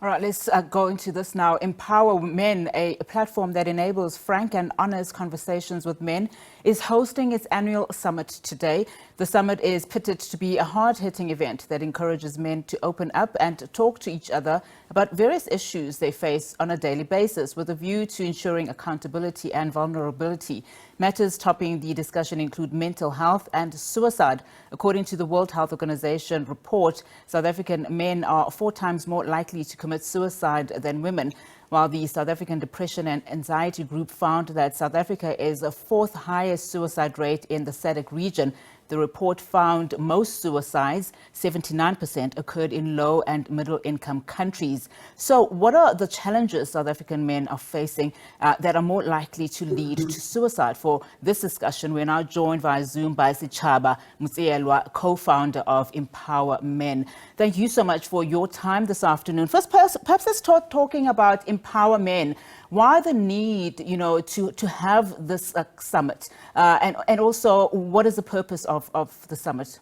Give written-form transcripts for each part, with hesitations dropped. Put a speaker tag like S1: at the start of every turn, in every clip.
S1: All right, let's go into this now. Empower Men, a platform that enables frank and honest conversations with men, is hosting its annual summit today. The summit is pitted to be a hard-hitting event that encourages men to open up and talk to each other about various issues they face on a daily basis, with a view to ensuring accountability and vulnerability. Matters topping the discussion include mental health and suicide. According to the World Health Organization report, South African men are 4 times more likely to commit suicide than women, while the South African Depression and Anxiety Group found that South Africa is the 4th highest suicide rate in the SADC region. The report found most suicides, 79%, occurred in low and middle income countries. So what are the challenges South African men are facing that are more likely to lead to suicide? For this discussion, we're now joined via Zoom by Sichaba Mutsielwa, co-founder of Empower Men. Thank you so much for your time this afternoon. First, perhaps let's start talking about Empower Men. Why the need, to have this summit? And also, what is the purpose of the summit?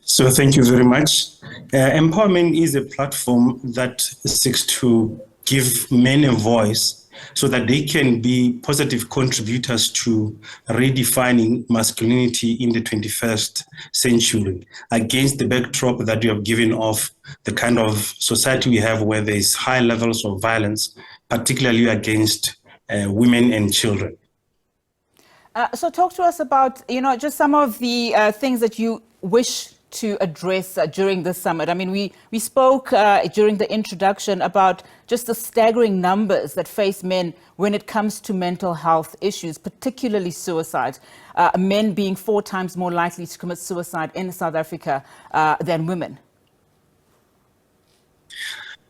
S2: So thank you very much. Empowerment is a platform that seeks to give men a voice so that they can be positive contributors to redefining masculinity in the 21st century, against the backdrop that you have given of the kind of society we have where there is high levels of violence, particularly against women and children.
S1: So talk to us about, just some of the things that you wish to address during this summit. I mean, we spoke during the introduction about just the staggering numbers that face men when it comes to mental health issues, particularly suicide. Men being 4 times more likely to commit suicide in South Africa than women.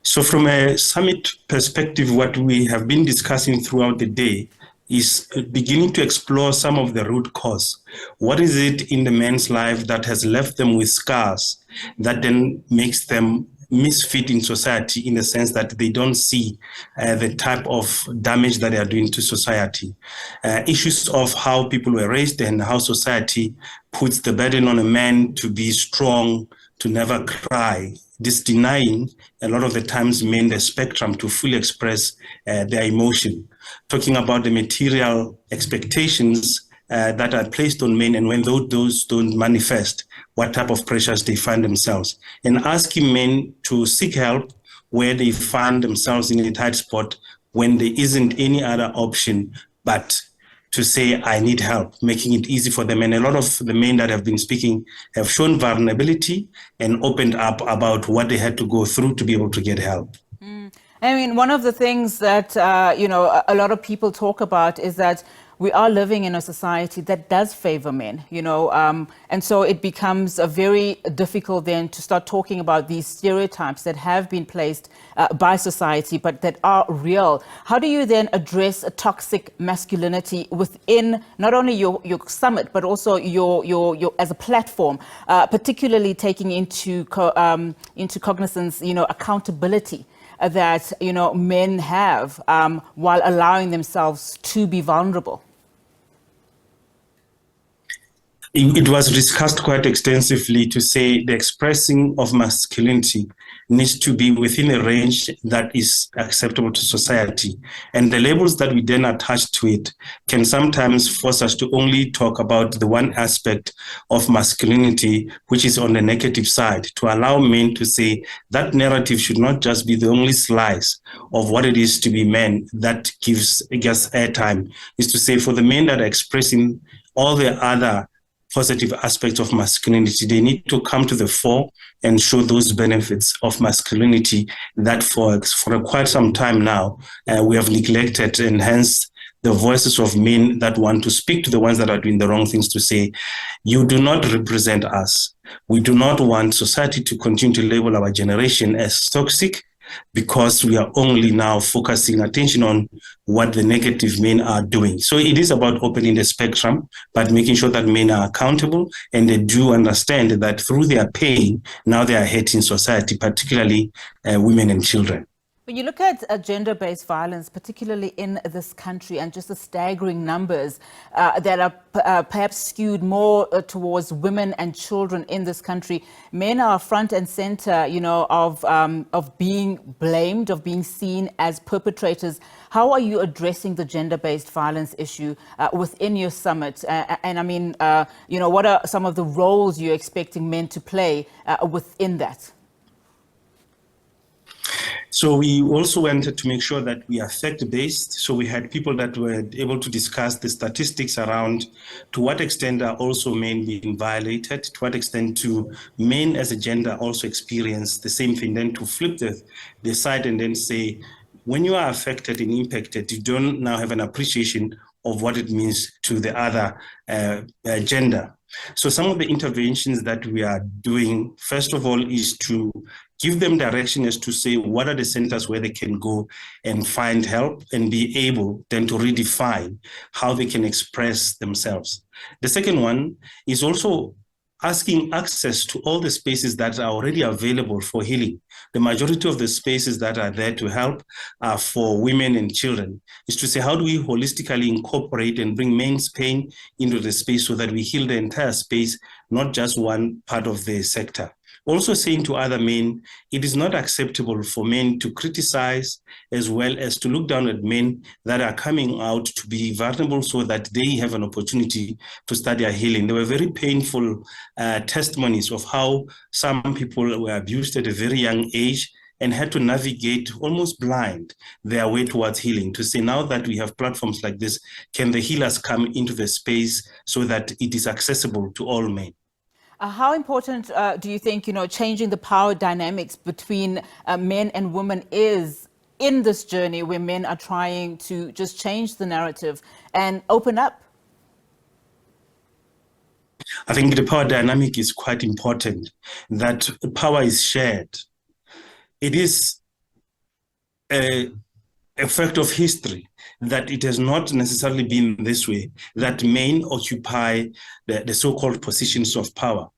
S2: So from a summit perspective, what we have been discussing throughout the day is beginning to explore some of the root cause. What is it in the man's life that has left them with scars that then makes them misfit in society, in the sense that they don't see the type of damage that they are doing to society? Issues of how people were raised and how society puts the burden on a man to be strong, to never cry, this denying a lot of the times men the spectrum to fully express their emotion. Talking about the material expectations that are placed on men, and when those don't manifest, what type of pressures they find themselves. And asking men to seek help where they find themselves in a tight spot when there isn't any other option but to say, I need help, making it easy for them. And a lot of the men that have been speaking have shown vulnerability and opened up about what they had to go through to be able to get help.
S1: I mean, one of the things that, a lot of people talk about is that we are living in a society that does favor men, and so it becomes very difficult then to start talking about these stereotypes that have been placed by society, but that are real. How do you then address a toxic masculinity within not only your summit, but also your as a platform, particularly taking into cognizance, accountability that men have while allowing themselves to be vulnerable?
S2: It was discussed quite extensively to say the expressing of masculinity needs to be within a range that is acceptable to society. And the labels that we then attach to it can sometimes force us to only talk about the one aspect of masculinity, which is on the negative side, to allow men to say that narrative should not just be the only slice of what it is to be men that gives airtime. Is to say, for the men that are expressing all the other positive aspects of masculinity, they need to come to the fore and show those benefits of masculinity that for quite some time now we have neglected, and hence the voices of men that want to speak to the ones that are doing the wrong things to say, you do not represent us. We do not want society to continue to label our generation as toxic, because we are only now focusing attention on what the negative men are doing. So it is about opening the spectrum, but making sure that men are accountable and they do understand that through their pain, now they are hurting society, particularly women and children.
S1: When you look at gender-based violence, particularly in this country, and just the staggering numbers that are perhaps skewed more towards women and children in this country, men are front and center, of being blamed, of being seen as perpetrators. How are you addressing the gender-based violence issue within your summit? And I mean, what are some of the roles you're expecting men to play within that?
S2: So we also wanted to make sure that we are fact-based. So we had people that were able to discuss the statistics around to what extent are also men being violated, to what extent do men as a gender also experience the same thing, then to flip the side and then say, when you are affected and impacted, you don't now have an appreciation of what it means to the other gender. So some of the interventions that we are doing, first of all, is to give them direction as to say what are the centers where they can go and find help and be able then to redefine how they can express themselves. The second one is also asking access to all the spaces that are already available for healing. The majority of the spaces that are there to help are for women and children. Is to say, how do we holistically incorporate and bring men's pain into the space so that we heal the entire space, not just one part of the sector. Also saying to other men, it is not acceptable for men to criticize as well as to look down at men that are coming out to be vulnerable so that they have an opportunity to start their healing. There were very painful testimonies of how some people were abused at a very young age and had to navigate almost blind their way towards healing. To say now that we have platforms like this, can the healers come into the space so that it is accessible to all men?
S1: How important do you think, changing the power dynamics between men and women is in this journey where men are trying to just change the narrative and open up?
S2: I think the power dynamic is quite important, that power is shared. It is a fact of history that it has not necessarily been this way, that men occupy the so-called positions of power.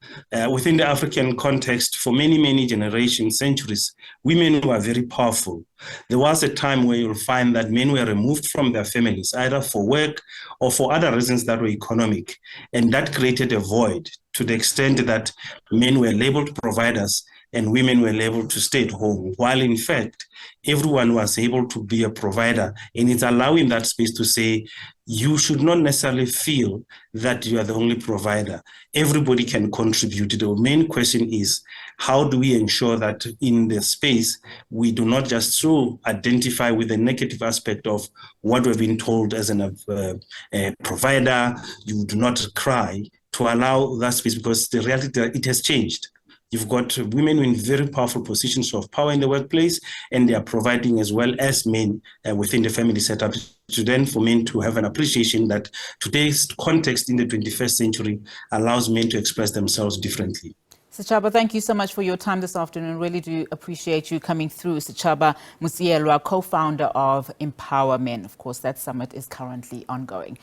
S2: Within the African context, for many, many generations, centuries, women were very powerful. There was a time where you'll find that men were removed from their families, either for work or for other reasons that were economic. And that created a void to the extent that men were labeled providers and women were able to stay at home, while in fact, everyone was able to be a provider. And it's allowing that space to say, you should not necessarily feel that you are the only provider. Everybody can contribute. The main question is, how do we ensure that in the space, we do not just so identify with the negative aspect of what we've been told as a provider, you do not cry, to allow that space, because the reality, it has changed. You've got women in very powerful positions of power in the workplace, and they are providing as well as men within the family setup. To then for men to have an appreciation that today's context in the 21st century allows men to express themselves differently.
S1: Sechaba, thank you so much for your time this afternoon. Really do appreciate you coming through. Sechaba Musielwa, co-founder of Empower Men. Of course, that summit is currently ongoing.